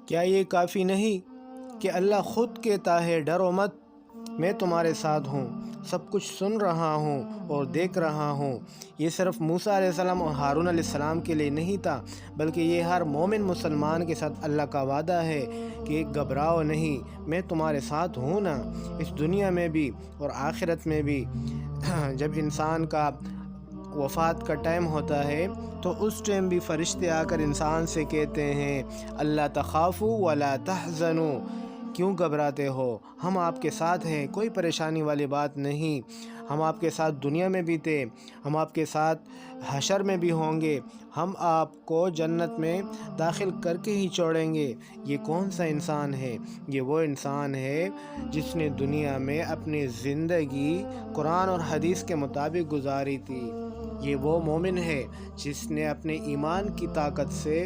کیا یہ کافی نہیں کہ اللہ خود کہتا ہے ڈرو مت، میں تمہارے ساتھ ہوں، سب کچھ سن رہا ہوں اور دیکھ رہا ہوں۔ یہ صرف موسیٰ علیہ السلام اور ہارون علیہ السلام کے لیے نہیں تھا، بلکہ یہ ہر مومن مسلمان کے ساتھ اللہ کا وعدہ ہے کہ گھبراؤ نہیں، میں تمہارے ساتھ ہوں نا، اس دنیا میں بھی اور آخرت میں بھی۔ جب انسان کا وفات کا ٹائم ہوتا ہے تو اس ٹائم بھی فرشتے آ کر انسان سے کہتے ہیں اللہ تخافوا ولا تحزنوا، کیوں گھبراتے ہو، ہم آپ کے ساتھ ہیں، کوئی پریشانی والی بات نہیں، ہم آپ کے ساتھ دنیا میں بھی تھے، ہم آپ کے ساتھ حشر میں بھی ہوں گے، ہم آپ کو جنت میں داخل کر کے ہی چھوڑیں گے۔ یہ کون سا انسان ہے؟ یہ وہ انسان ہے جس نے دنیا میں اپنی زندگی قرآن اور حدیث کے مطابق گزاری تھی۔ یہ وہ مومن ہے جس نے اپنے ایمان کی طاقت سے